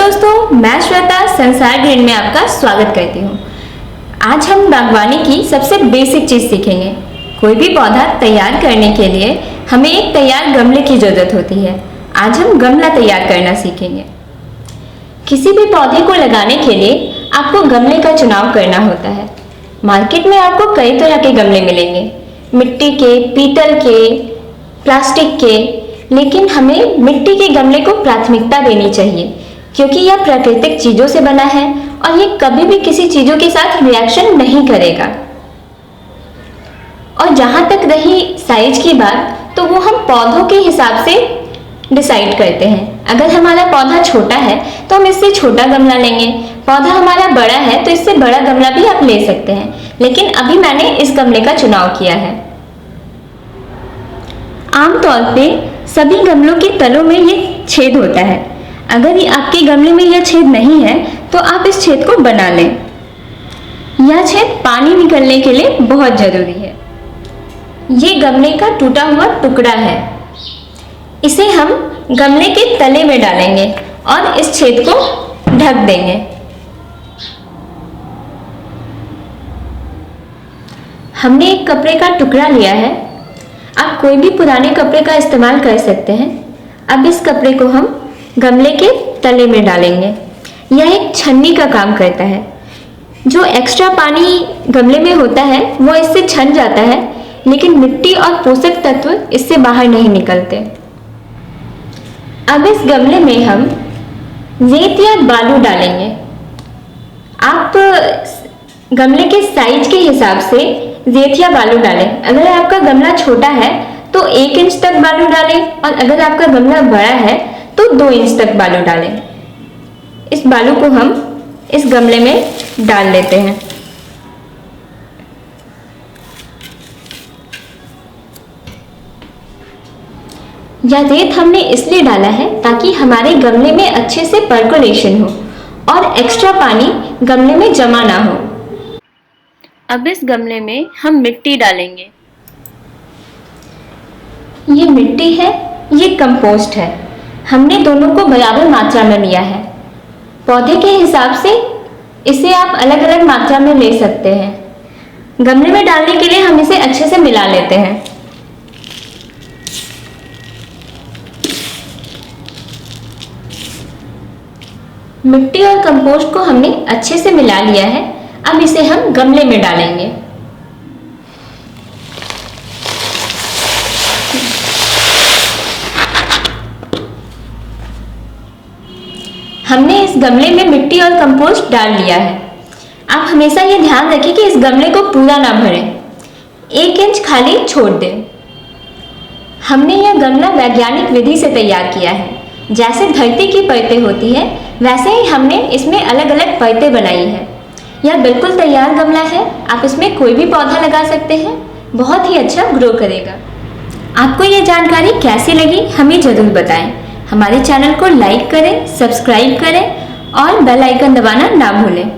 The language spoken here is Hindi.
दोस्तों, मैं श्वेता संसार ग्रीन में आपका स्वागत करती हूँ। आज हम बागवानी की सबसे बेसिक चीज़ सीखेंगे। कोई भी पौधा तैयार करने के लिए हमें एक तैयार गमले की ज़रूरत होती है। आज हम गमला तैयार करना सीखेंगे। किसी भी पौधे को लगाने के लिए आपको गमले का चुनाव करना होता है। मार्केट में आपको कई तरह के गमले मिलेंगे, मिट्टी के, पीतल के, प्लास्टिक के, लेकिन हमें मिट्टी के गमले को प्राथमिकता देनी चाहिए क्योंकि यह प्राकृतिक चीजों से बना है और ये कभी भी किसी चीजों के साथ रिएक्शन नहीं करेगा। और जहां तक रही साइज की बात, तो वो हम पौधों के हिसाब से डिसाइड करते हैं। अगर हमारा पौधा छोटा है तो हम इससे छोटा गमला लेंगे, पौधा हमारा बड़ा है तो इससे बड़ा गमला भी आप ले सकते हैं, लेकिन अभी मैंने इस गमले का चुनाव किया है। आमतौर पे सभी गमलों के तलों में ये छेद होता है। अगर ये आपके गमले में यह छेद नहीं है तो आप इस छेद को बना लें। यह छेद पानी निकलने के लिए बहुत जरूरी है। ये गमले का टूटा हुआ टुकड़ा है, इसे हम गमले के तले में डालेंगे और इस छेद को ढक देंगे। हमने एक कपड़े का टुकड़ा लिया है, आप कोई भी पुराने कपड़े का इस्तेमाल कर सकते हैं। अब इस कपड़े को हम गमले के तले में डालेंगे। यह एक छन्नी का काम करता है। जो एक्स्ट्रा पानी गमले में होता है वो इससे छन जाता है, लेकिन मिट्टी और पोषक तत्व इससे बाहर नहीं निकलते। अब इस गमले में हम रेत या बालू डालेंगे। आप गमले के साइज के हिसाब से रेत या बालू डालें। अगर आपका गमला छोटा है तो 1 इंच तक बालू डालें और अगर आपका गमला बड़ा है तो 2 इंच तक बालू डालें। इस बालू को हम इस गमले में डाल लेते हैं। यह रेत हमने इसलिए डाला है ताकि हमारे गमले में अच्छे से पर्कोलेशन हो और एक्स्ट्रा पानी गमले में जमा ना हो। अब इस गमले में हम मिट्टी डालेंगे। ये मिट्टी है, ये कंपोस्ट है। हमने दोनों को बराबर मात्रा में लिया है। पौधे के हिसाब से इसे आप अलग अलग मात्रा में ले सकते हैं। गमले में डालने के लिए हम इसे अच्छे से मिला लेते हैं। मिट्टी और कंपोस्ट को हमने अच्छे से मिला लिया है। अब इसे हम गमले में डालेंगे। हमने इस गमले में मिट्टी और कंपोस्ट डाल लिया है। आप हमेशा ये ध्यान रखें कि इस गमले को पूरा ना भरें, 1 इंच खाली छोड़ दें। हमने यह गमला वैज्ञानिक विधि से तैयार किया है। जैसे धरती की परतें होती है वैसे ही हमने इसमें अलग अलग परतें बनाई है। यह बिल्कुल तैयार गमला है, आप इसमें कोई भी पौधा लगा सकते हैं, बहुत ही अच्छा ग्रो करेगा। आपको ये जानकारी कैसी लगी हमें ज़रूर बताएं। हमारे चैनल को लाइक करें, सब्सक्राइब करें और बेल आइकन दबाना ना भूलें।